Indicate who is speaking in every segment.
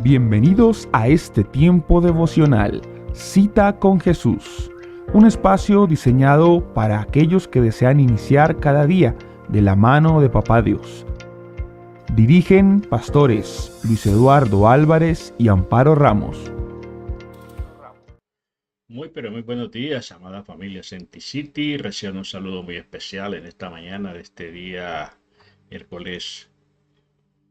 Speaker 1: Bienvenidos a este tiempo devocional, Cita con Jesús, un espacio diseñado para aquellos que desean iniciar cada día de la mano de Papá Dios. Dirigen pastores Luis Eduardo Álvarez y Amparo Ramos.
Speaker 2: Pero muy buenos días, amada familia Senti City. Reciban un saludo muy especial en esta mañana de este día, miércoles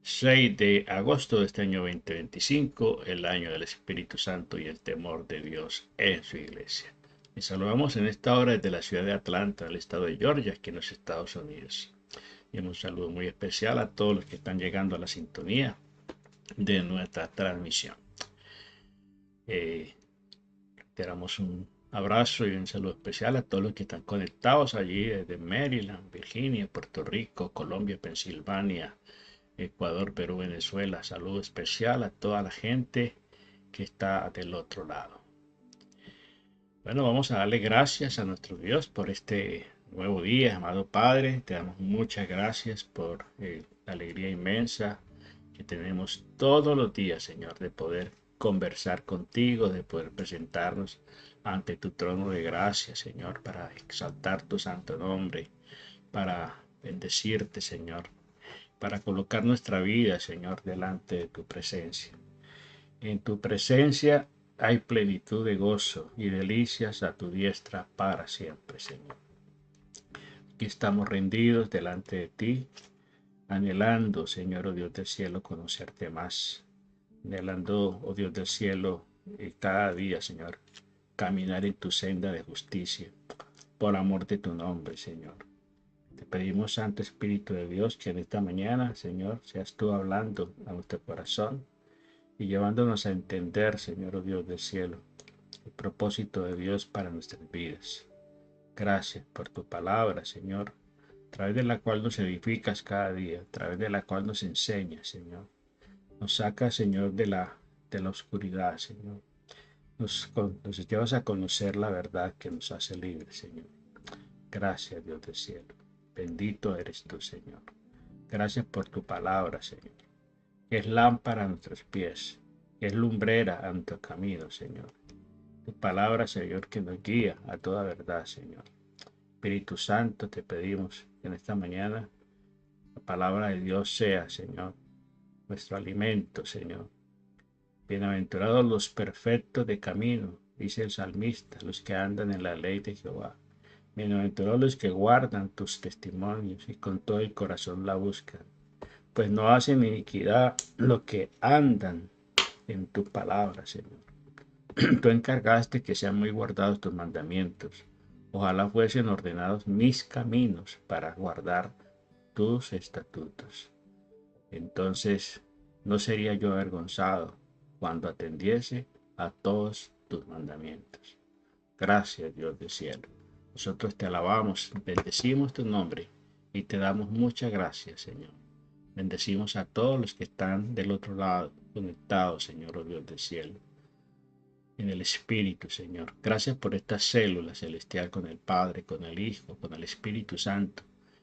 Speaker 2: 6 de agosto de este año 2025, el año del Espíritu Santo y el temor de Dios en su iglesia. Les saludamos en esta hora desde la ciudad de Atlanta, el estado de Georgia, aquí en los Estados Unidos. Y un saludo muy especial a todos los que están llegando a la sintonía de nuestra transmisión. Damos un abrazo y un saludo especial a todos los que están conectados allí desde Maryland, Virginia, Puerto Rico, Colombia, Pensilvania, Ecuador, Perú, Venezuela. Saludo especial a toda la gente que está del otro lado. Bueno, vamos a darle gracias a nuestro Dios por este nuevo día, amado Padre. Te damos muchas gracias por la alegría inmensa que tenemos todos los días, Señor, de poder conversar contigo, de poder presentarnos ante tu trono de gracia, Señor, para exaltar tu santo nombre, para bendecirte, Señor, para colocar nuestra vida, Señor, delante de tu presencia. En tu presencia hay plenitud de gozo y delicias a tu diestra para siempre, Señor. Aquí estamos rendidos delante de ti, anhelando, Señor, oh Dios del cielo, conocerte más. Anhelando, oh Dios del cielo, cada día, Señor, caminar en tu senda de justicia, por amor de tu nombre, Señor. Te pedimos, Santo Espíritu de Dios, que en esta mañana, Señor, seas tú hablando a nuestro corazón y llevándonos a entender, Señor, oh Dios del cielo, el propósito de Dios para nuestras vidas. Gracias por tu palabra, Señor, a través de la cual nos edificas cada día, a través de la cual nos enseñas, Señor. Nos saca, Señor, de la oscuridad, Señor. Nos llevas a conocer la verdad que nos hace libres, Señor. Gracias, Dios del cielo. Bendito eres tú, Señor. Gracias por tu palabra, Señor. Que es lámpara a nuestros pies, que es lumbrera a nuestro camino, Señor. Tu palabra, Señor, que nos guía a toda verdad, Señor. Espíritu Santo, te pedimos que en esta mañana la palabra de Dios sea, Señor, nuestro alimento, Señor. Bienaventurados los perfectos de camino, dice el salmista, los que andan en la ley de Jehová. Bienaventurados los que guardan tus testimonios y con todo el corazón la buscan, pues no hacen iniquidad los que andan en tu palabra, Señor. Tú encargaste que sean muy guardados tus mandamientos. Ojalá fuesen ordenados mis caminos para guardar tus estatutos. Entonces no sería yo avergonzado cuando atendiese a todos tus mandamientos. Gracias, Dios del cielo. Nosotros te alabamos, bendecimos tu nombre y te damos muchas gracias, Señor. Bendecimos a todos los que están del otro lado, conectados, Señor, oh Dios del cielo, en el Espíritu, Señor. Gracias por esta célula celestial con el Padre, con el Hijo, con el Espíritu Santo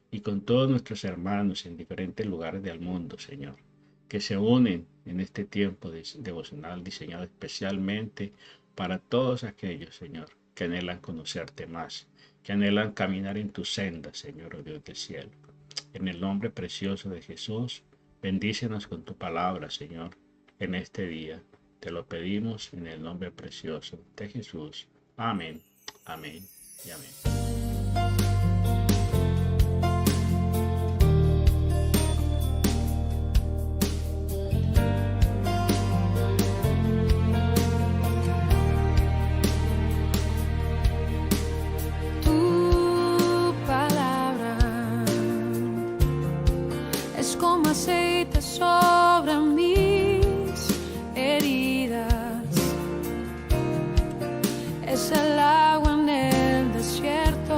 Speaker 2: y con todos nuestros hermanos en diferentes lugares del mundo, Señor, que se unen en este tiempo devocional diseñado especialmente para todos aquellos, Señor, que anhelan conocerte más, que anhelan caminar en tu senda, Señor, oh Dios del cielo. En el nombre precioso de Jesús, bendícenos con tu palabra, Señor, en este día. Te lo pedimos en el nombre precioso de Jesús. Amén, amén y amén.
Speaker 3: Como aceite sobre mis heridas, es el agua en el desierto.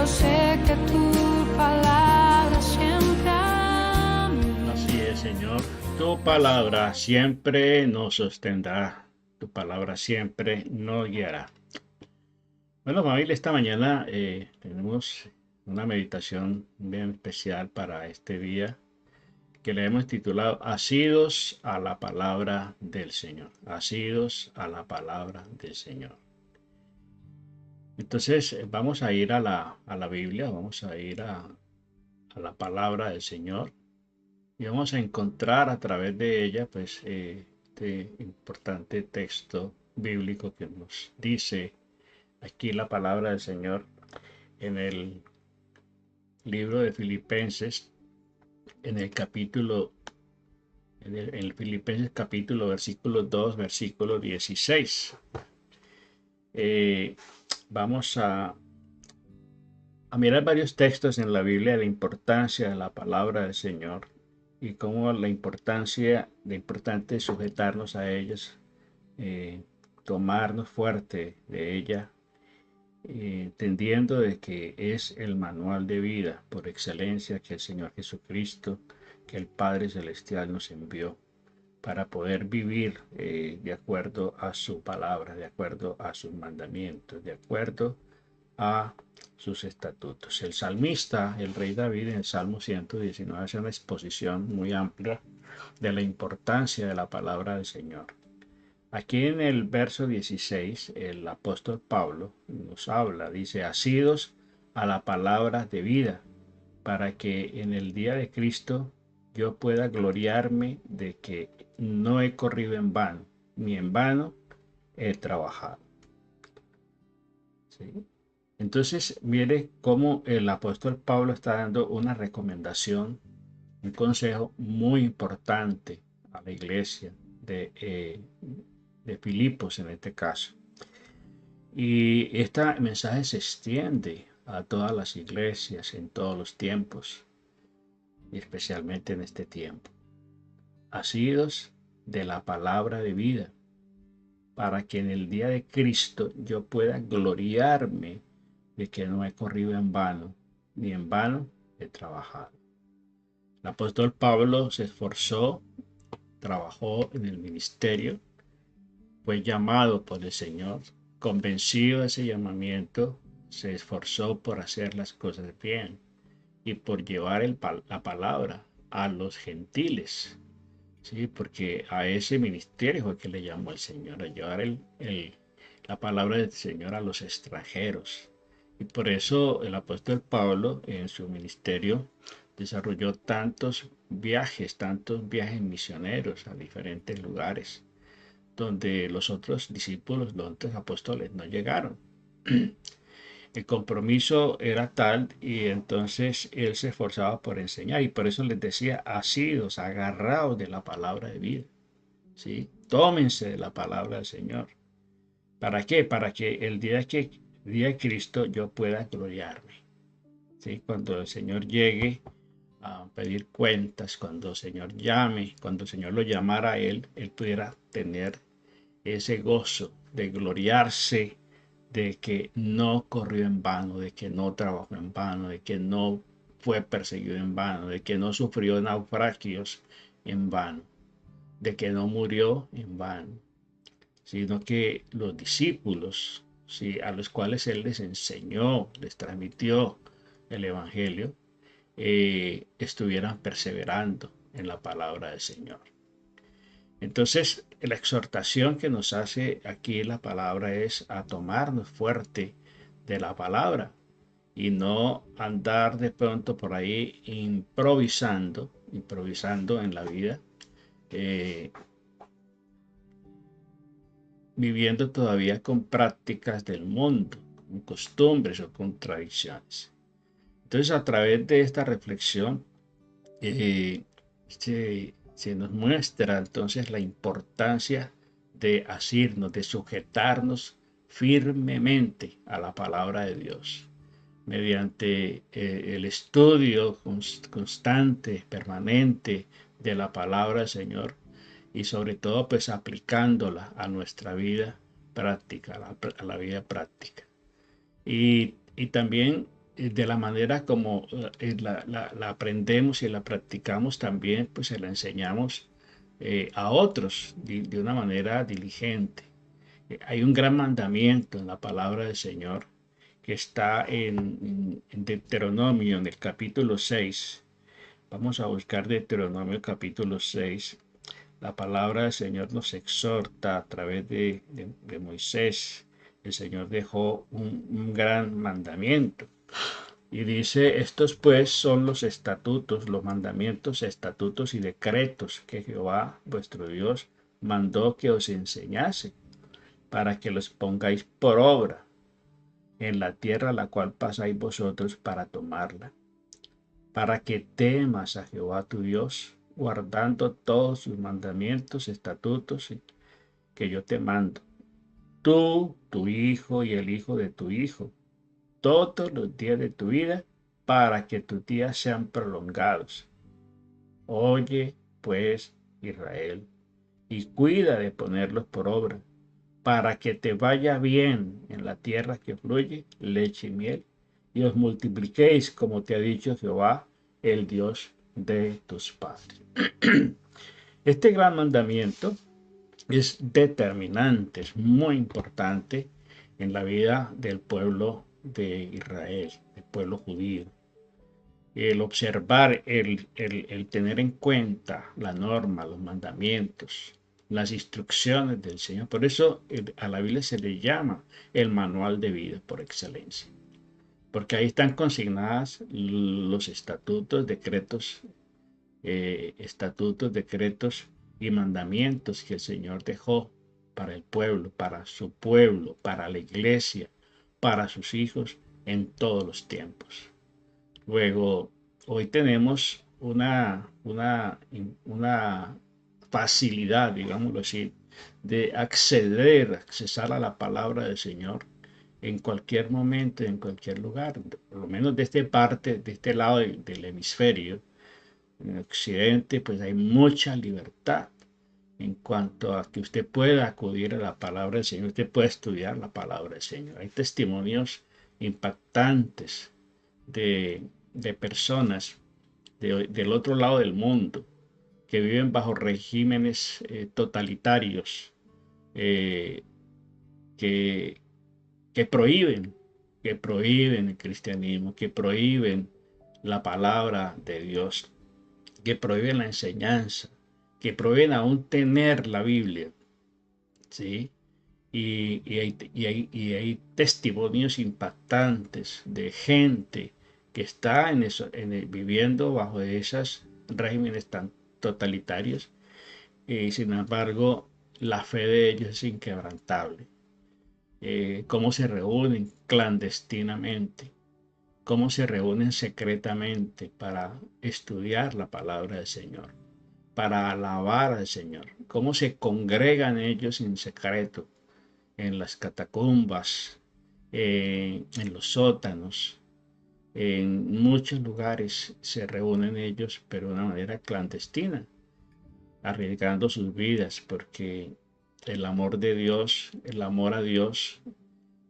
Speaker 3: sé que tu palabra siempre a mí.
Speaker 2: Así es, Señor. Tu palabra siempre nos sostendrá. Tu palabra siempre nos guiará. Bueno, familia, esta mañana tenemos una meditación bien especial para este día que le hemos titulado Asidos a la palabra del Señor. Asidos a la palabra del Señor. Entonces vamos a ir a la Biblia, vamos a ir a la palabra del Señor y vamos a encontrar a través de ella pues este importante texto bíblico que nos dice aquí la palabra del Señor en el libro de Filipenses, en el Filipenses capítulo versículo 2, versículo 16. Vamos a mirar varios textos en la Biblia de la importancia de la palabra del Señor y cómo la importante es sujetarnos a ellas, tomarnos fuerte de ella, entendiendo de que es el manual de vida por excelencia que el Señor Jesucristo, que el Padre Celestial nos envió para poder vivir de acuerdo a su palabra, de acuerdo a sus mandamientos, de acuerdo a sus estatutos. El salmista, el rey David, en el Salmo 119 hace una exposición muy amplia de la importancia de la palabra del Señor. Aquí en el verso 16, el apóstol Pablo nos habla, dice, asidos a la palabra de vida, para que en el día de Cristo yo pueda gloriarme de que no he corrido en vano, ni en vano he trabajado. ¿Sí? Entonces, mire cómo el apóstol Pablo está dando una recomendación, un consejo muy importante a la iglesia de Filipos en este caso. Y este mensaje se extiende a todas las iglesias en todos los tiempos, y especialmente en este tiempo. Asidos de la palabra de vida, para que en el día de Cristo yo pueda gloriarme de que no he corrido en vano, ni en vano he trabajado. El apóstol Pablo se esforzó, trabajó en el ministerio, fue llamado por el Señor, convencido de ese llamamiento, se esforzó por hacer las cosas bien y por llevar la palabra a los gentiles, ¿sí? Porque a ese ministerio fue que le llamó el Señor, a llevar la palabra del Señor a los extranjeros. Y por eso el apóstol Pablo en su ministerio desarrolló tantos viajes misioneros a diferentes lugares, donde los otros discípulos, los otros apóstoles no llegaron. El compromiso era tal y entonces él se esforzaba por enseñar y por eso les decía, asidos, agarraos de la palabra de vida, ¿sí? Tómense de la palabra del Señor. ¿Para qué? Para que el día de Cristo yo pueda gloriarme, ¿sí? Cuando el Señor llegue a pedir cuentas, cuando el Señor llame, cuando el Señor lo llamara a él pudiera tener ese gozo de gloriarse de que no corrió en vano, de que no trabajó en vano, de que no fue perseguido en vano, de que no sufrió naufragios en vano, de que no murió en vano, sino que los discípulos, ¿sí?, a los cuales él les enseñó, les transmitió el Evangelio, estuvieran perseverando en la palabra del Señor. Entonces, la exhortación que nos hace aquí la palabra es a tomarnos fuerte de la palabra y no andar de pronto por ahí improvisando en la vida, viviendo todavía con prácticas del mundo, con costumbres o con tradiciones. Entonces, a través de esta reflexión, se nos muestra entonces la importancia de asirnos, de sujetarnos firmemente a la palabra de Dios, mediante el estudio constante, permanente de la palabra del Señor y sobre todo pues aplicándola a nuestra vida práctica, a la vida práctica. Y también de la manera como la aprendemos y la practicamos también, pues se la enseñamos a otros de una manera diligente. Hay un gran mandamiento en la palabra del Señor que está en Deuteronomio, en el capítulo 6. Vamos a buscar Deuteronomio capítulo 6. La palabra del Señor nos exhorta a través de Moisés. El Señor dejó un gran mandamiento. Y dice, estos pues son los estatutos, los mandamientos, estatutos y decretos que Jehová, vuestro Dios, mandó que os enseñase, para que los pongáis por obra en la tierra a la cual pasáis vosotros para tomarla, para que temas a Jehová tu Dios, guardando todos sus mandamientos, estatutos que yo te mando, tú, tu hijo y el hijo de tu hijo, todos los días de tu vida, para que tus días sean prolongados. Oye, pues, Israel, y cuida de ponerlos por obra, para que te vaya bien en la tierra que fluye leche y miel, y os multipliquéis como te ha dicho Jehová, el Dios de tus padres. Este gran mandamiento es determinante, es muy importante en la vida del pueblo de Israel, del pueblo judío. El observar, el tener en cuenta la norma, los mandamientos, las instrucciones del Señor. Por eso a la Biblia se le llama el manual de vida por excelencia. Porque ahí están consignadas los estatutos, decretos, y mandamientos que el Señor dejó para el pueblo, para su pueblo, para la iglesia, para sus hijos en todos los tiempos. Luego, hoy tenemos una facilidad, digámoslo así, de accesar a la palabra del Señor en cualquier momento, en cualquier lugar, por lo menos de este lado del hemisferio. En Occidente, pues hay mucha libertad en cuanto a que usted pueda acudir a la palabra del Señor, usted puede estudiar la palabra del Señor. Hay testimonios impactantes de personas del otro lado del mundo que viven bajo regímenes totalitarios eh, que, que prohíben el cristianismo, que prohíben la palabra de Dios, que prohíben la enseñanza, que prohíben aún tener la Biblia, ¿sí? Y hay testimonios impactantes de gente que está viviendo bajo esos regímenes tan totalitarios y sin embargo la fe de ellos es inquebrantable. Cómo se reúnen clandestinamente, cómo se reúnen secretamente para estudiar la palabra del Señor, para alabar al Señor, cómo se congregan ellos en secreto, en las catacumbas, en los sótanos, en muchos lugares se reúnen ellos, pero de una manera clandestina, arriesgando sus vidas, porque el amor de Dios, el amor a Dios,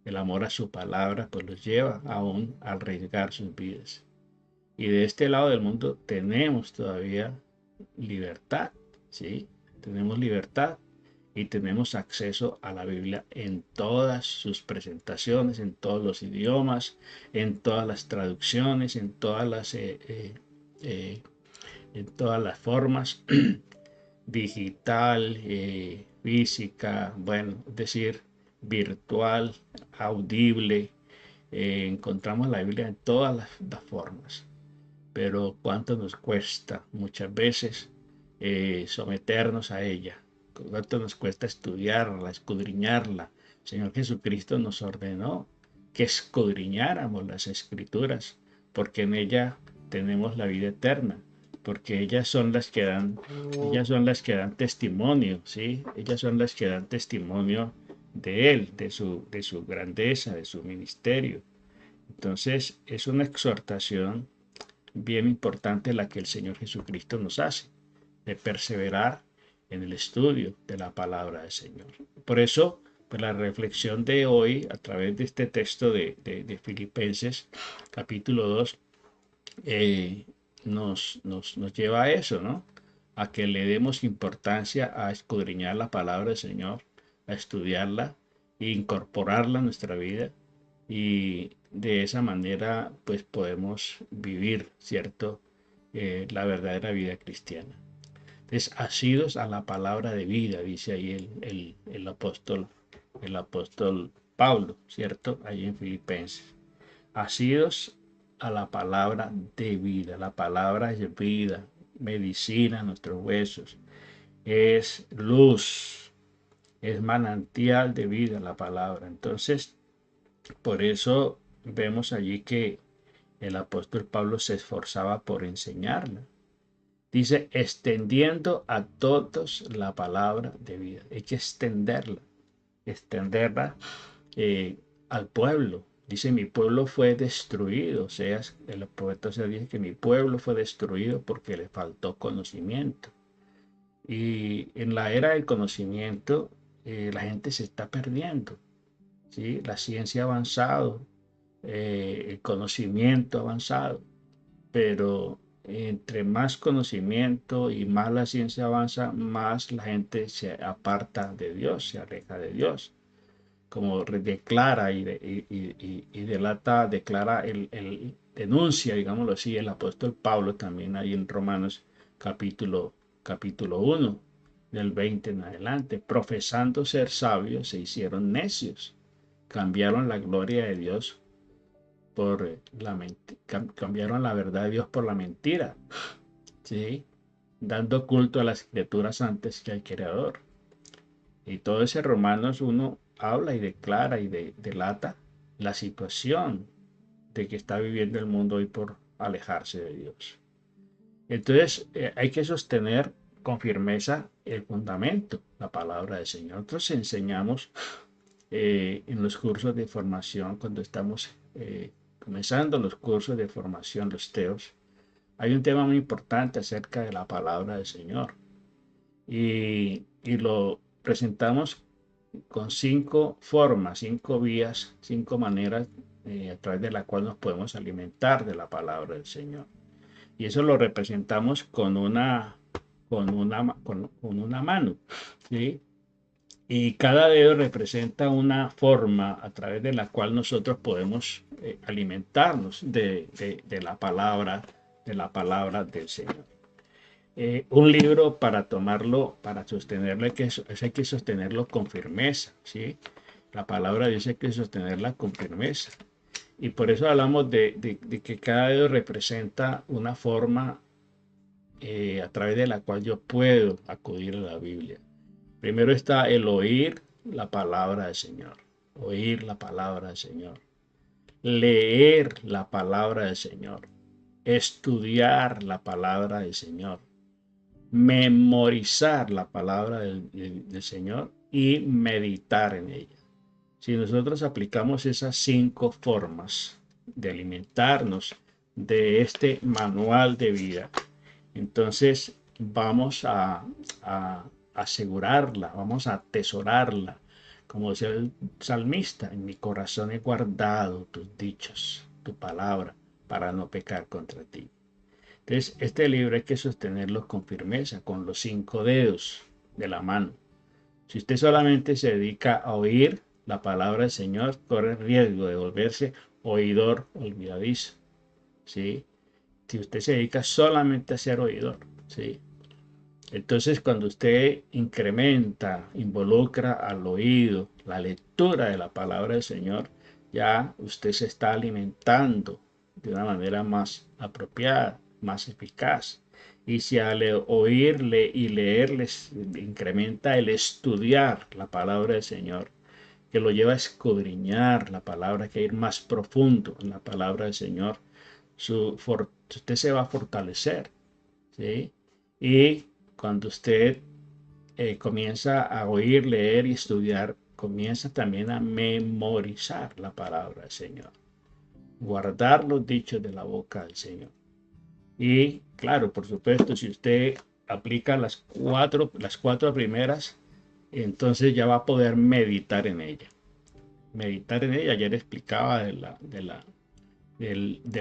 Speaker 2: el amor a su palabra, pues los lleva aún a arriesgar sus vidas. Y de este lado del mundo tenemos todavía libertad, ¿sí? Tenemos libertad y tenemos acceso a la Biblia en todas sus presentaciones, en todos los idiomas, en todas las traducciones, en todas las formas, digital, física, bueno, es decir, virtual, audible. Encontramos la Biblia en todas las formas. Pero cuánto nos cuesta muchas veces someternos a ella, cuánto nos cuesta estudiarla, escudriñarla. El Señor Jesucristo nos ordenó que escudriñáramos las Escrituras, porque en ella tenemos la vida eterna, porque ellas son las que dan testimonio, ¿sí? Ellas son las que dan testimonio de Él, de su grandeza, de su ministerio. Entonces, es una exhortación bien importante la que el Señor Jesucristo nos hace, de perseverar en el estudio de la palabra del Señor. Por eso Pues la reflexión de hoy a través de este texto de Filipenses capítulo 2 nos lleva a eso, ¿no? A que le demos importancia a escudriñar la palabra del Señor, a estudiarla e incorporarla a nuestra vida y de esa manera pues podemos vivir, ¿cierto? La verdadera vida cristiana. Entonces, asidos a la palabra de vida, dice ahí el apóstol Pablo, ¿cierto? Ahí en Filipenses. Asidos a la palabra de vida. La palabra es vida, medicina a nuestros huesos, es luz, es manantial de vida la palabra. Entonces, por eso vemos allí que el apóstol Pablo se esforzaba por enseñarla. Dice, extendiendo a todos la palabra de vida. Hay que extenderla al pueblo. Dice, mi pueblo fue destruido. O sea, el profeta se dice que mi pueblo fue destruido porque le faltó conocimiento. Y en la era del conocimiento, la gente se está perdiendo. ¿Sí? La ciencia ha avanzado, el conocimiento ha avanzado, pero entre más conocimiento y más la ciencia avanza, más la gente se aparta de Dios, se aleja de Dios. Como declara declara denuncia, digámoslo así, el apóstol Pablo también ahí en Romanos capítulo 1, del 20 en adelante. Profesando ser sabios, se hicieron necios. Cambiaron la gloria de Dios por cambiaron la verdad de Dios por la mentira, ¿sí? Dando culto a las escrituras antes que al Creador. Y todo ese Romanos 1 habla y declara y delata la situación de que está viviendo el mundo hoy por alejarse de Dios. Entonces hay que sostener con firmeza el fundamento, la palabra del Señor. Nosotros enseñamos en los cursos de formación, cuando estamos comenzando los cursos de formación, los TEOS, hay un tema muy importante acerca de la palabra del Señor. Y lo presentamos con 5 formas, 5 vías, 5 maneras a través de la cual nos podemos alimentar de la palabra del Señor. Y eso lo representamos con una mano, ¿sí? Y cada dedo representa una forma a través de la cual nosotros podemos alimentarnos de la palabra del Señor. Un libro para tomarlo, para sostenerlo, hay que sostenerlo con firmeza, ¿sí? La palabra dice que sostenerla con firmeza. Y por eso hablamos de que cada dedo representa una forma a través de la cual yo puedo acudir a la Biblia. Primero está el oír la palabra del Señor. Oír la palabra del Señor. Leer la palabra del Señor. Estudiar la palabra del Señor. Memorizar la palabra del Señor y meditar en ella. Si nosotros aplicamos esas 5 formas de alimentarnos de este manual de vida, entonces vamos a asegurarla, vamos a atesorarla. Como decía el salmista, en mi corazón he guardado tus dichos, tu palabra, para no pecar contra ti. Entonces, este libro hay que sostenerlo con firmeza, con los 5 dedos de la mano. Si usted solamente se dedica a oír la palabra del Señor, corre el riesgo de volverse oidor olvidadizo, ¿sí? Si usted se dedica solamente a ser oidor, ¿sí? Entonces, cuando usted incrementa, involucra al oído la lectura de la palabra del Señor, ya usted se está alimentando de una manera más apropiada, más eficaz. Y si al oírle y leerles incrementa el estudiar la palabra del Señor, que lo lleva a escudriñar la palabra, que ir más profundo en la palabra del Señor, usted se va a fortalecer, ¿sí? Y cuando usted comienza a oír, leer y estudiar, comienza también a memorizar la palabra del Señor, guardar los dichos de la boca del Señor. Y claro, por supuesto, si usted aplica las cuatro primeras, entonces ya va a poder meditar en ella. Meditar en ella, ayer explicaba del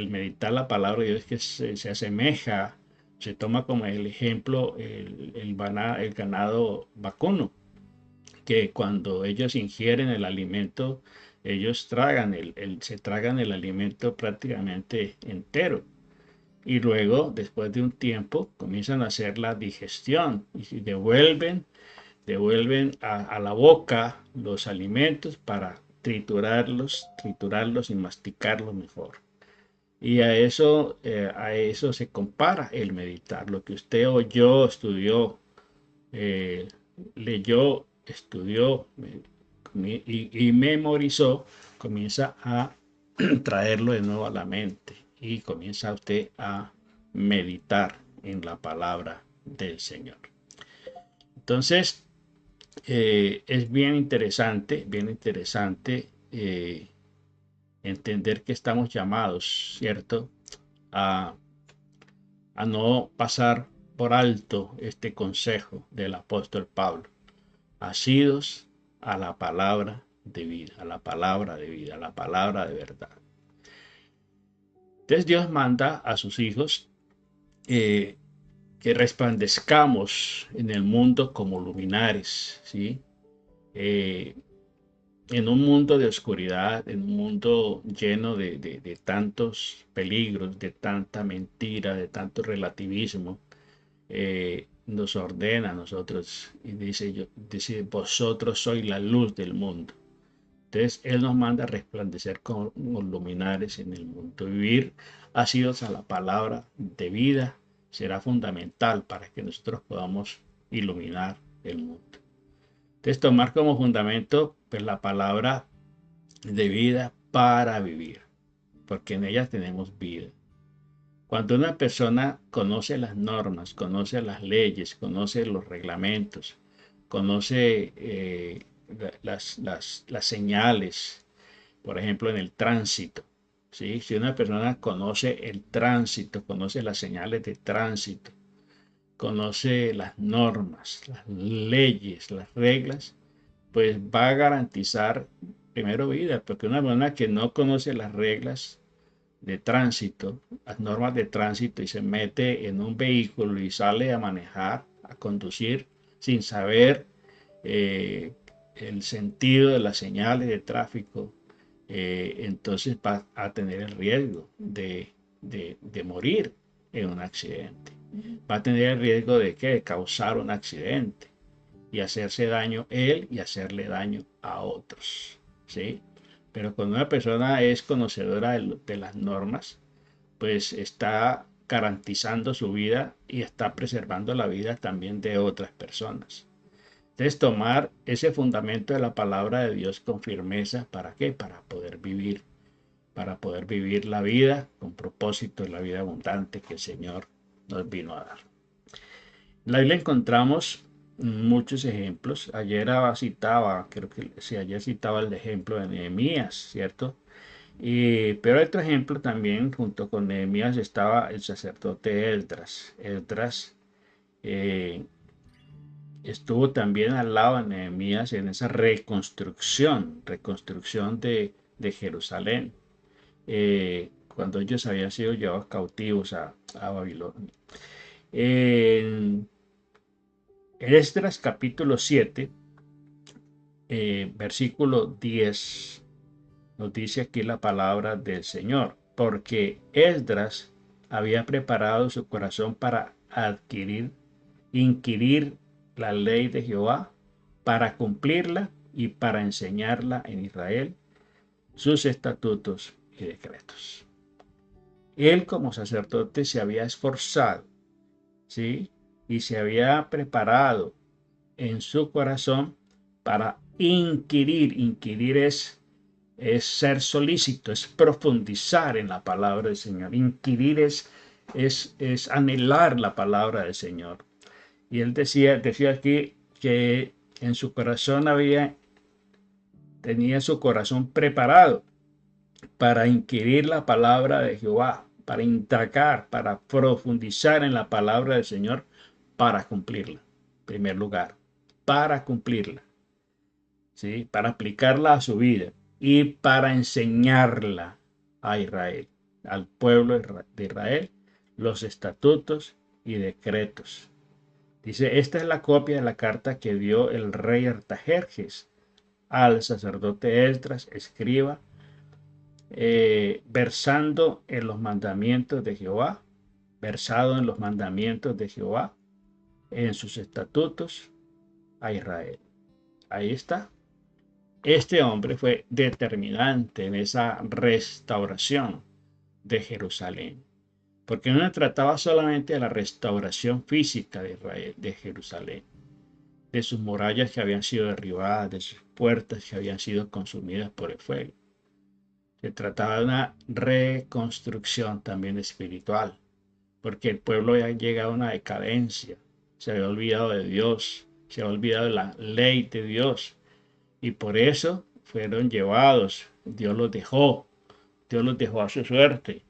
Speaker 2: meditar la palabra de Dios, que se asemeja, se toma como el ejemplo el ganado vacuno, que cuando ellos ingieren el alimento, ellos se tragan el alimento prácticamente entero. Y luego, después de un tiempo, comienzan a hacer la digestión y devuelven a la boca los alimentos para triturarlos y masticarlos mejor. Y a eso se compara el meditar. Lo que usted oyó, estudió, eh, leyó, estudió y memorizó, comienza a traerlo de nuevo a la mente y comienza usted a meditar en la palabra del Señor. Entonces, es bien interesante entender que estamos llamados, ¿cierto?, a, a no pasar por alto este consejo del apóstol Pablo. Asidos a la palabra de vida, a la palabra de vida, a la palabra de verdad. Entonces Dios manda a sus hijos que resplandezcamos en el mundo como luminares, ¿sí? En un mundo de oscuridad, en un mundo lleno de tantos peligros, de tanta mentira, de tanto relativismo, nos ordena a nosotros y dice, vosotros sois la luz del mundo. Entonces Él nos manda a resplandecer como luminares en el mundo. Vivir asidos a la palabra de vida será fundamental para que nosotros podamos iluminar el mundo. Entonces tomar como fundamento pues, la palabra de vida para vivir, porque en ella tenemos vida. Cuando una persona conoce las normas, conoce las leyes, conoce los reglamentos, conoce las señales, por ejemplo, en el tránsito, ¿sí? Si una persona conoce el tránsito, conoce las señales de tránsito, conoce las normas, las leyes, las reglas, pues va a garantizar primero vida, porque una persona que no conoce las reglas de tránsito, las normas de tránsito y se mete en un vehículo y sale a manejar, a conducir sin saber el sentido de las señales de tráfico, entonces va a tener el riesgo de morir en un accidente. Va a tener el riesgo de causar un accidente y hacerse daño él y hacerle daño a otros, ¿sí? Pero cuando una persona es conocedora de las normas, pues está garantizando su vida y está preservando la vida también de otras personas. Entonces tomar ese fundamento de la palabra de Dios con firmeza, ¿para qué? Para poder vivir la vida con propósito, la vida abundante que el Señor nos vino a dar. En la Biblia encontramos muchos ejemplos. Ayer citaba el ejemplo de Nehemías, ¿cierto? Pero otro ejemplo también, junto con Nehemías, estaba el sacerdote Esdras. Esdras estuvo también al lado de Nehemías en esa reconstrucción de Jerusalén, cuando ellos habían sido llevados cautivos a Babilonia. En Esdras capítulo 7, versículo 10, nos dice aquí la palabra del Señor, porque Esdras había preparado su corazón para inquirir la ley de Jehová, para cumplirla y para enseñarla en Israel, sus estatutos y decretos. Él como sacerdote se había esforzado, ¿sí? Y se había preparado en su corazón para inquirir. Inquirir es ser solícito, es profundizar en la palabra del Señor. Inquirir es anhelar la palabra del Señor. Y él decía aquí que en su corazón tenía su corazón preparado para inquirir la palabra de Jehová, para indagar, para profundizar en la palabra del Señor, para cumplirla, en primer lugar. para cumplirla, ¿sí? Para aplicarla a su vida y para enseñarla a Israel, al pueblo de Israel, los estatutos y decretos. Dice, esta es la copia de la carta que dio el rey Artajerjes al sacerdote Esdras, escriba, versando en los mandamientos de Jehová, versado en los mandamientos de Jehová, en sus estatutos a Israel. Ahí está. Este hombre fue determinante en esa restauración de Jerusalén, porque no se trataba solamente de la restauración física de Israel, de Jerusalén, de sus murallas que habían sido derribadas, de sus puertas que habían sido consumidas por el fuego. Se trataba de una reconstrucción también espiritual, porque el pueblo había llegado a una decadencia, se había olvidado de Dios, se había olvidado de la ley de Dios, y por eso fueron llevados. Dios los dejó a su suerte,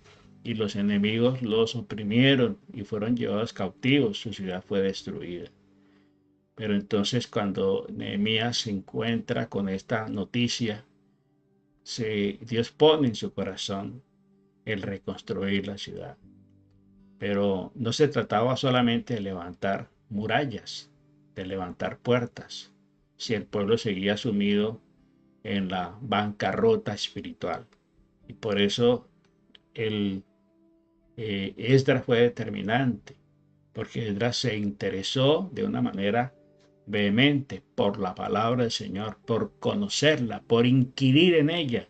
Speaker 2: y los enemigos los oprimieron y fueron llevados cautivos. Su ciudad fue destruida. Pero entonces, cuando Nehemías se encuentra con esta noticia, Dios pone en su corazón el reconstruir la ciudad. Pero no se trataba solamente de levantar murallas, de levantar puertas, si el pueblo seguía sumido en la bancarrota espiritual. Y por eso Esdras fue determinante, porque Esdras se interesó de una manera vehemente por la palabra del Señor, por conocerla, por inquirir en ella.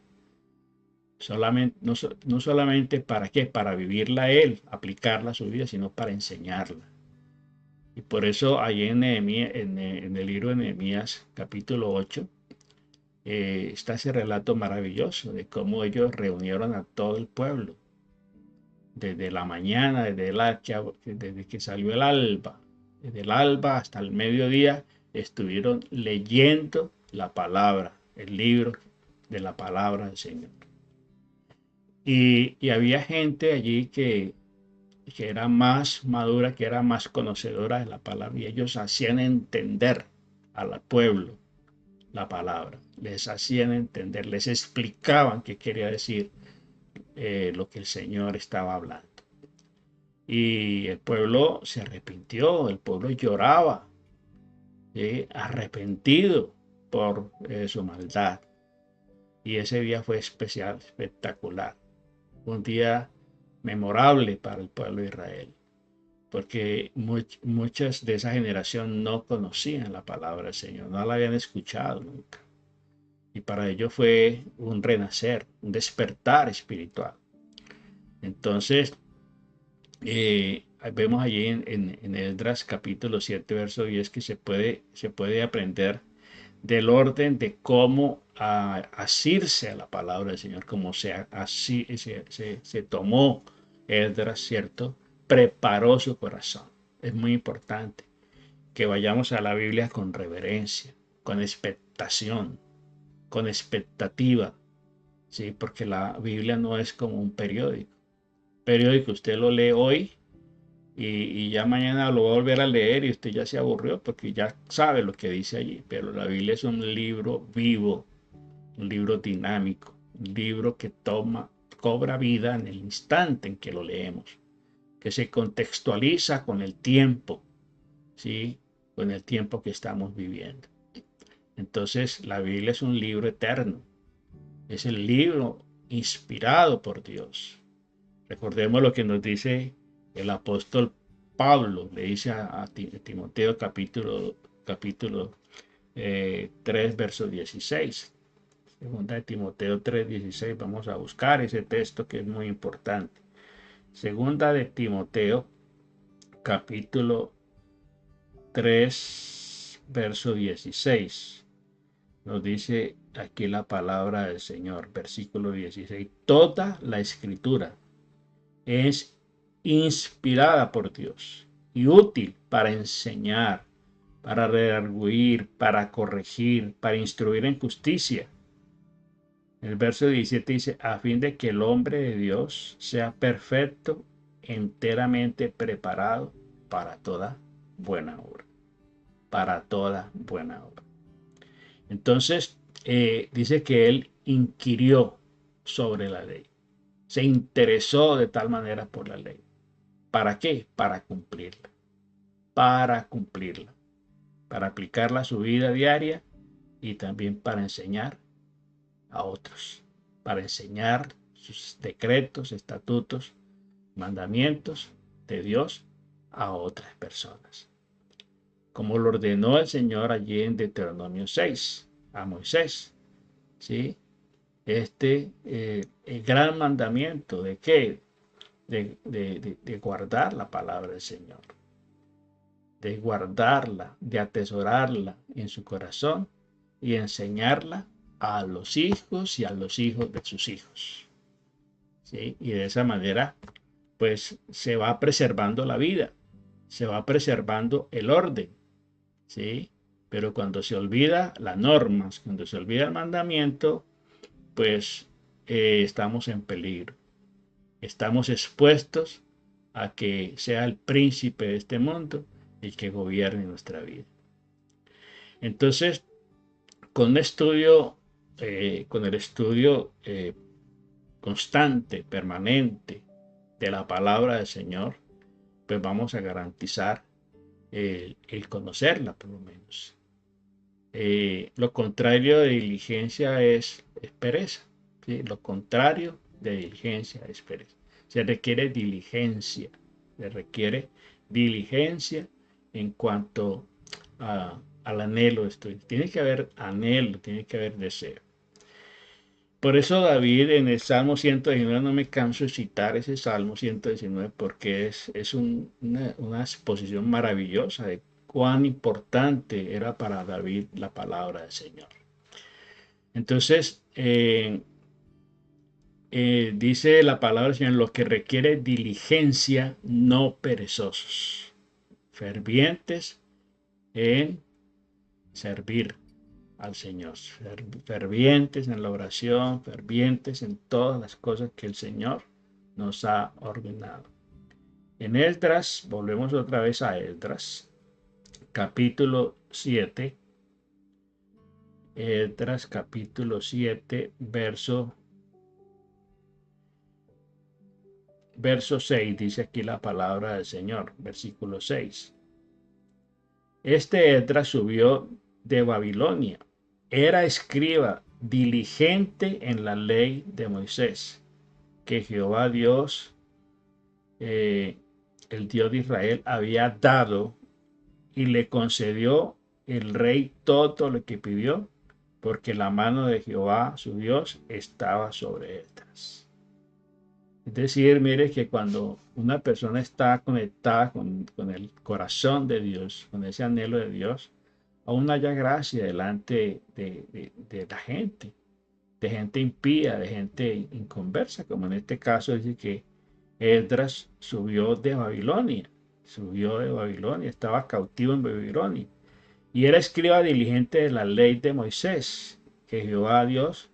Speaker 2: No solamente para qué, para vivirla él, aplicarla a su vida, sino para enseñarla. Y por eso allí en el libro de Nehemías, capítulo 8, está ese relato maravilloso de cómo ellos reunieron a todo el pueblo. Desde la mañana, desde que salió el alba, desde el alba hasta el mediodía, estuvieron leyendo la palabra, el libro de la palabra del Señor. Y había gente allí que era más madura, que era más conocedora de la palabra, y ellos hacían entender al pueblo la palabra, les hacían entender, les explicaban qué quería decir lo que el Señor estaba hablando. Y el pueblo se arrepintió, el pueblo lloraba, ¿sí? Arrepentido por su maldad. Y ese día fue especial, espectacular. Un día memorable para el pueblo de Israel, porque muchas de esa generación no conocían la palabra del Señor, no la habían escuchado nunca. Y para ellos fue un renacer, un despertar espiritual. Entonces, vemos allí en Esdras capítulo 7, verso 10, que se puede aprender del orden de cómo asirse a la palabra del Señor, como se tomó Esdras, ¿cierto? Preparó su corazón. Es muy importante que vayamos a la Biblia con reverencia, con expectación, con expectativa, ¿sí? Porque la Biblia no es como un periódico. Periódico usted lo lee hoy y ya mañana lo va a volver a leer y usted ya se aburrió porque ya sabe lo que dice allí. Pero la Biblia es un libro vivo, un libro dinámico, un libro que cobra vida en el instante en que lo leemos, que se contextualiza con el tiempo, ¿sí? Con el tiempo que estamos viviendo. Entonces, la Biblia es un libro eterno, es el libro inspirado por Dios. Recordemos lo que nos dice el apóstol Pablo, le dice a Timoteo capítulo 3, verso 16. Segunda de Timoteo 3, 16. Vamos a buscar ese texto que es muy importante. Segunda de Timoteo capítulo 3, verso 16. Nos dice aquí la palabra del Señor, versículo 16. Toda la escritura es inspirada por Dios y útil para enseñar, para redarguir, para corregir, para instruir en justicia. El verso 17 dice, a fin de que el hombre de Dios sea perfecto, enteramente preparado para toda buena obra. para toda buena obra. Entonces, dice que él inquirió sobre la ley, se interesó de tal manera por la ley. ¿Para qué? Para cumplirla, para aplicarla a su vida diaria y también para enseñar a otros, para enseñar sus decretos, estatutos, mandamientos de Dios a otras personas. Como lo ordenó el Señor allí en Deuteronomio 6 a Moisés, ¿sí? El gran mandamiento de qué? De guardar la palabra del Señor, de guardarla, de atesorarla en su corazón y enseñarla a los hijos y a los hijos de sus hijos, ¿sí? Y de esa manera, pues se va preservando la vida, se va preservando el orden, ¿sí? Pero cuando se olvida las normas, cuando se olvida el mandamiento, pues estamos en peligro. Estamos expuestos a que sea el príncipe de este mundo el que gobierne nuestra vida. Entonces, con el estudio constante, permanente de la palabra del Señor, pues vamos a garantizar el conocerla por lo menos. Lo contrario de diligencia es pereza, ¿sí? Lo contrario de diligencia es pereza. Se requiere diligencia en cuanto al anhelo de esto. Tiene que haber anhelo, tiene que haber deseo. Por eso David en el Salmo 119, no me canso de citar ese Salmo 119 porque es una exposición maravillosa de cuán importante era para David la palabra del Señor. Entonces, dice la palabra del Señor, lo que requiere diligencia, no perezosos, fervientes en servir al Señor, fervientes en la oración, fervientes en todas las cosas que el Señor nos ha ordenado. En Esdras, volvemos otra vez a Esdras, capítulo 7, Esdras capítulo 7, verso 6, dice aquí la palabra del Señor, versículo 6. Esdras subió de Babilonia, era escriba diligente en la ley de Moisés, que Jehová Dios, el Dios de Israel, había dado y le concedió el rey todo lo que pidió, porque la mano de Jehová, su Dios, estaba sobre Esdras. Es decir, mire que cuando una persona está conectada con el corazón de Dios, con ese anhelo de Dios, aún haya gracia delante de la gente, de gente impía, de gente inconversa, como en este caso dice que Esdras subió de Babilonia, estaba cautivo en Babilonia, y era escriba diligente de la ley de Moisés, que Jehová Dios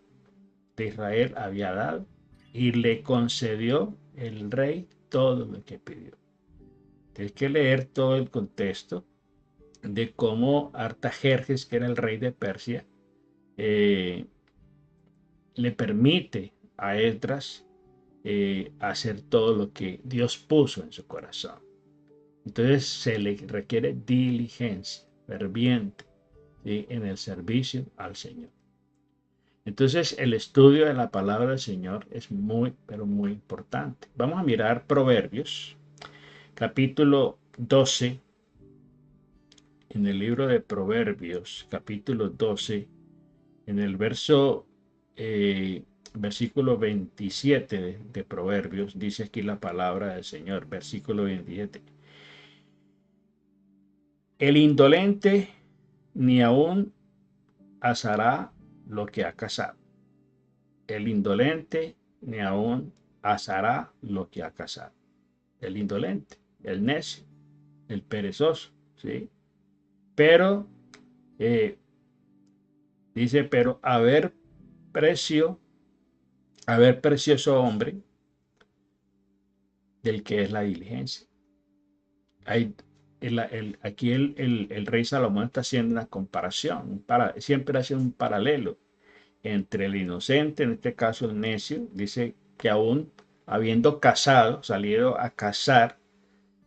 Speaker 2: de Israel había dado, y le concedió el rey todo lo que pidió. Tienes que leer todo el contexto de cómo Artajerjes, que era el rey de Persia, le permite a Esdras hacer todo lo que Dios puso en su corazón. Entonces se le requiere diligencia ferviente, ¿sí?, en el servicio al Señor. Entonces el estudio de la palabra del Señor es muy, pero muy importante. Vamos a mirar Proverbios, capítulo 12. En el libro de Proverbios, capítulo 12, en el versículo 27 de Proverbios, dice aquí la palabra del Señor, versículo 27. El indolente ni aún asará lo que ha cazado. El indolente ni aún asará lo que ha cazado. El indolente, el necio, el perezoso, ¿sí? Pero, dice, pero haber precioso hombre del que es la diligencia. Hay aquí el rey Salomón está haciendo una comparación, siempre hace un paralelo entre el inocente, en este caso el necio, dice que aún habiendo cazado, salido a cazar,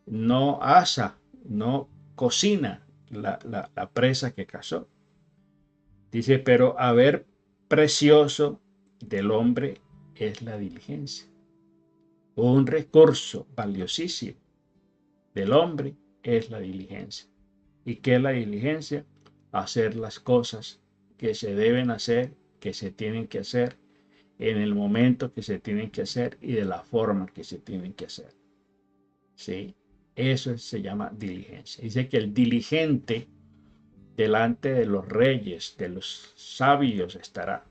Speaker 2: no asa, no cocina la presa que cazó. Dice, pero haber precioso del hombre es la diligencia. Un recurso valiosísimo del hombre es la diligencia. ¿Y qué es la diligencia? Hacer las cosas que se deben hacer, que se tienen que hacer, en el momento que se tienen que hacer y de la forma que se tienen que hacer. ¿Sí? Eso se llama diligencia. Dice que el diligente delante de los reyes, de los sabios estará.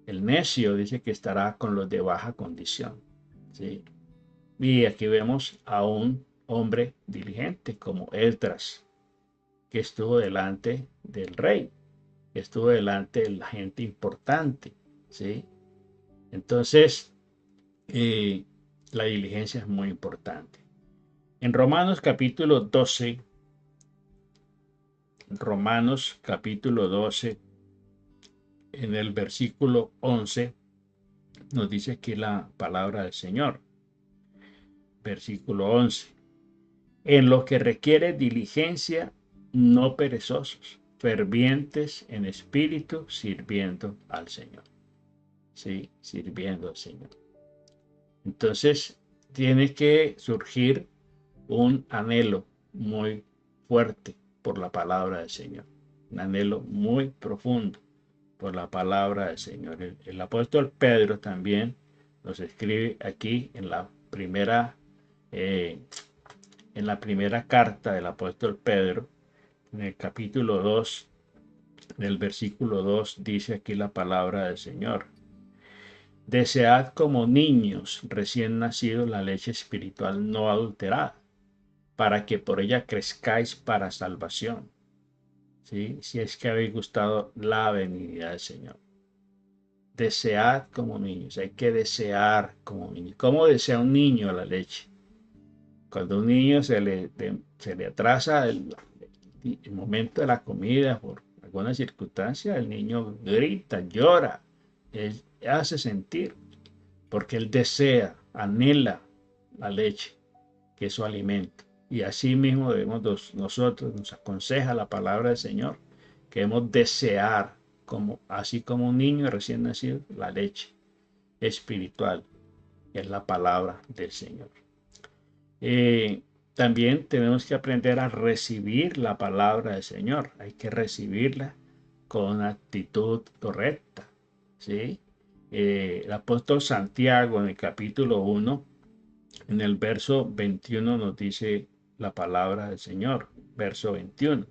Speaker 2: El necio dice que estará con los de baja condición. ¿Sí? Y aquí vemos a un hombre diligente como Esdras, que estuvo delante del rey, que estuvo delante de la gente importante. ¿Sí? Entonces, la diligencia es muy importante. En Romanos capítulo 12, en el versículo 11, nos dice aquí la palabra del Señor. Versículo 11. En lo que requiere diligencia, no perezosos, fervientes en espíritu, sirviendo al Señor. Sí, sirviendo al Señor. Entonces, tiene que surgir un anhelo muy fuerte por la palabra del Señor. Un anhelo muy profundo por la palabra del Señor. El apóstol Pedro también nos escribe aquí en la primera carta del apóstol Pedro, en el capítulo 2, en el versículo 2, dice aquí la palabra del Señor. Desead como niños recién nacidos la leche espiritual no adulterada, para que por ella crezcáis para salvación. ¿Sí? Si es que habéis gustado la benignidad del Señor. Desead como niños, hay que desear como niños. ¿Cómo desea un niño la leche? Cuando a un niño se le atrasa el momento de la comida por alguna circunstancia, el niño grita, llora, él hace sentir, porque él desea, anhela la leche, que es su alimento. Y así mismo debemos nosotros, nos aconseja la palabra del Señor, que debemos desear, así como un niño recién nacido, la leche espiritual, que es la palabra del Señor. También tenemos que aprender a recibir la palabra del Señor. Hay que recibirla con actitud correcta. ¿Sí? El apóstol Santiago en el capítulo 1, en el verso 21 nos dice la palabra del Señor. Verso 21.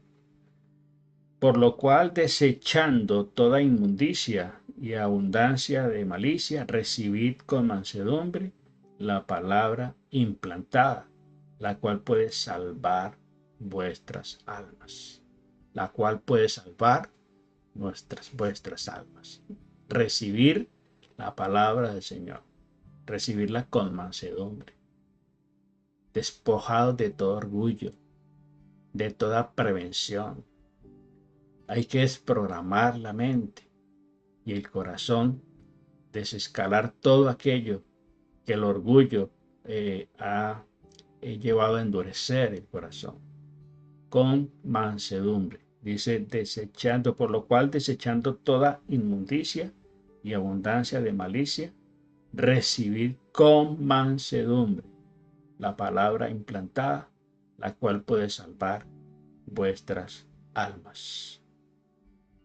Speaker 2: Por lo cual, desechando toda inmundicia y abundancia de malicia, recibid con mansedumbre la palabra implantada, la cual puede salvar vuestras almas. La cual puede salvar vuestras almas. Recibir la palabra del Señor. Recibirla con mansedumbre. Despojados de todo orgullo, de toda prevención. Hay que desprogramar la mente y el corazón, desescalar todo aquello que el orgullo ha llevado a endurecer el corazón, con mansedumbre. Dice, por lo cual desechando toda inmundicia y abundancia de malicia, recibid con mansedumbre la palabra implantada, la cual puede salvar vuestras almas.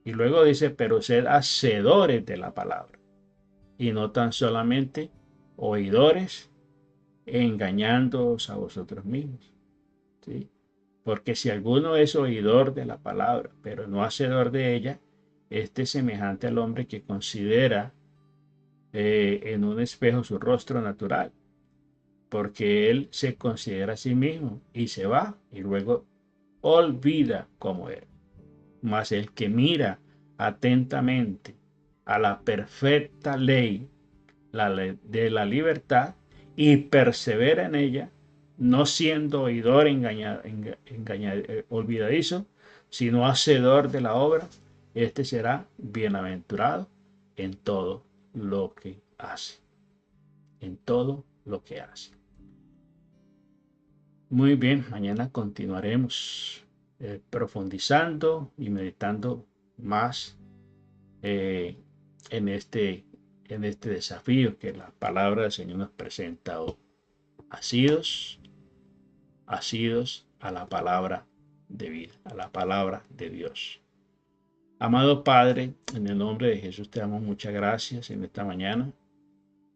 Speaker 2: Y luego dice, pero sed hacedores de la palabra, y no tan solamente oidores, engañándoos a vosotros mismos. ¿Sí? Porque si alguno es oidor de la palabra, pero no hacedor de ella, este es semejante al hombre que considera en un espejo su rostro natural, porque él se considera a sí mismo y se va y luego olvida cómo era. Mas el que mira atentamente a la perfecta ley, la ley de la libertad, y persevera en ella, no siendo oidor olvidadizo, sino hacedor de la obra, este será bienaventurado en todo lo que hace. En todo lo que hace. Muy bien, mañana continuaremos profundizando y meditando más en este desafío que la palabra del Señor nos presenta hoy. Asidos a la palabra de vida, a la palabra de Dios. Amado Padre, en el nombre de Jesús te damos muchas gracias en esta mañana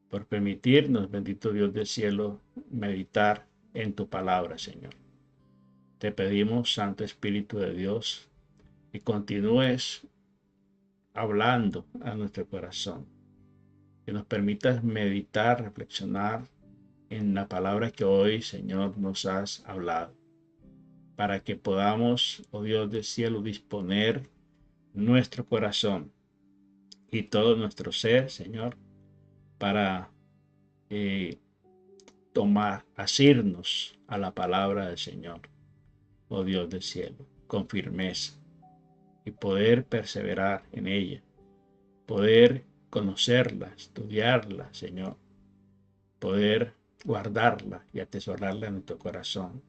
Speaker 2: por permitirnos, bendito Dios del cielo, meditar en tu palabra, Señor. Te pedimos, Santo Espíritu de Dios, que continúes hablando a nuestro corazón, que nos permitas meditar, reflexionar en la palabra que hoy, Señor, nos has hablado, para que podamos, oh Dios del cielo, disponer nuestro corazón y todo nuestro ser, Señor, para asirnos a la palabra del Señor, oh Dios del cielo, con firmeza y poder perseverar en ella, poder conocerla, estudiarla, Señor, poder guardarla y atesorarla en nuestro corazón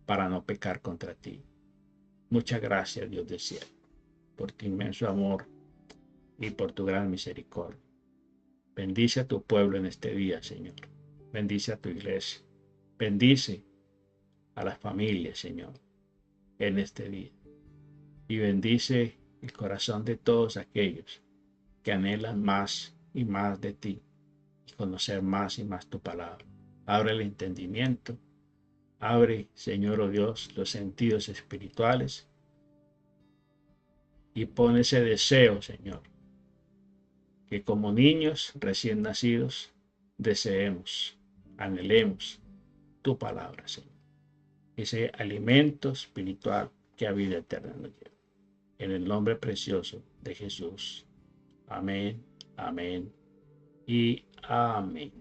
Speaker 2: para no pecar contra ti. Muchas gracias, Dios del cielo, por tu inmenso amor y por tu gran misericordia. Bendice a tu pueblo en este día, Señor. Bendice a tu iglesia. Bendice a las familias, Señor, en este día. Y bendice el corazón de todos aquellos que anhelan más y más de ti y conocer más y más tu palabra. Abre el entendimiento. Abre, Señor, oh Dios, los sentidos espirituales y pon ese deseo, Señor, que como niños recién nacidos deseemos, anhelemos tu palabra, Señor. Ese alimento espiritual que a vida eterna nos lleva. En el nombre precioso de Jesús. Amén, amén y amén.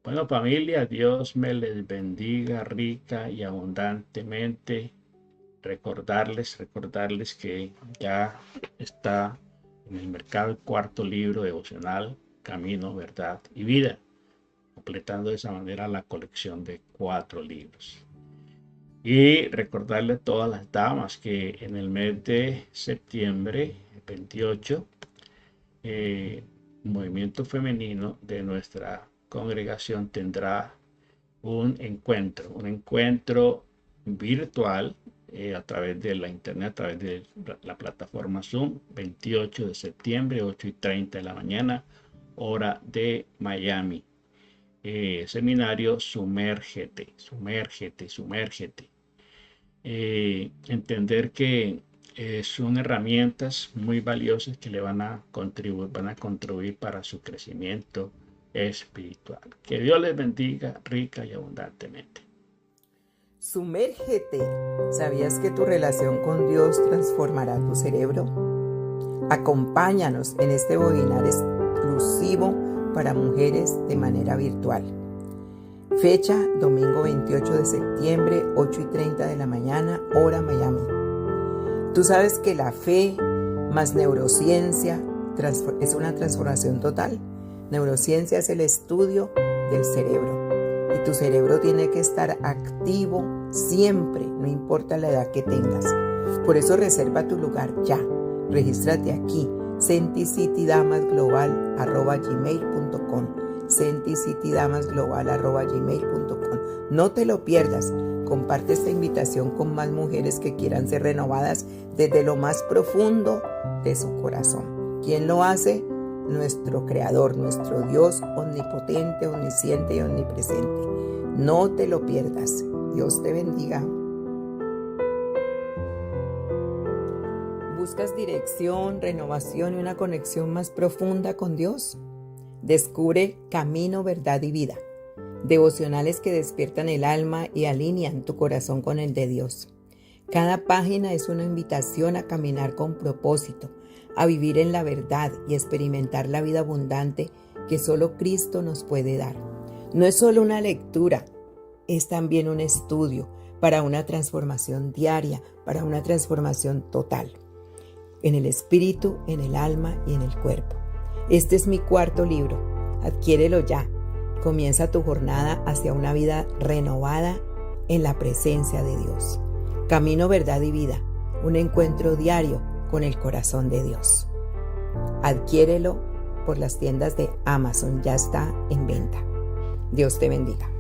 Speaker 2: Bueno, familia, Dios me les bendiga rica y abundantemente. Recordarles que ya está en el mercado el cuarto libro devocional, Camino, Verdad y Vida, completando de esa manera la colección de 4 libros. Y recordarle a todas las damas que en el mes de septiembre 28, movimiento femenino de nuestra congregación tendrá un encuentro virtual a través de la internet, a través de la plataforma Zoom, 28 de septiembre, 8:30 de la mañana, hora de Miami. Seminario Sumérgete. Entender que son herramientas muy valiosas que le van a contribuir para su crecimiento espiritual. Que Dios les bendiga rica y abundantemente.
Speaker 4: Sumérgete. ¿Sabías que tu relación con Dios transformará tu cerebro? Acompáñanos en este webinar exclusivo para mujeres de manera virtual. Fecha, domingo 28 de septiembre, 8:30 de la mañana, hora Miami. Tú sabes que la fe más neurociencia es una transformación total. Neurociencia es el estudio del cerebro. Y tu cerebro tiene que estar activo siempre, no importa la edad que tengas. Por eso reserva tu lugar ya. Regístrate aquí, centicitydamasglobal@gmail.com, centicitydamasglobal@gmail.com. No te lo pierdas. Comparte esta invitación con más mujeres que quieran ser renovadas desde lo más profundo de su corazón. ¿Quién lo hace? Nuestro Creador, nuestro Dios omnipotente, omnisciente y omnipresente. No te lo pierdas. Dios te bendiga. ¿Buscas dirección, renovación y una conexión más profunda con Dios? Descubre Camino, Verdad y Vida. Devocionales que despiertan el alma y alinean tu corazón con el de Dios. Cada página es una invitación a caminar con propósito, a vivir en la verdad y experimentar la vida abundante que solo Cristo nos puede dar. No es solo una lectura, es también un estudio para una transformación diaria, para una transformación total, en el espíritu, en el alma y en el cuerpo. Este es mi cuarto libro. Adquiérelo ya. Comienza tu jornada hacia una vida renovada en la presencia de Dios. Camino, verdad y vida. Un encuentro diario con el corazón de Dios. Adquiérelo por las tiendas de Amazon. Ya está en venta. Dios te bendiga.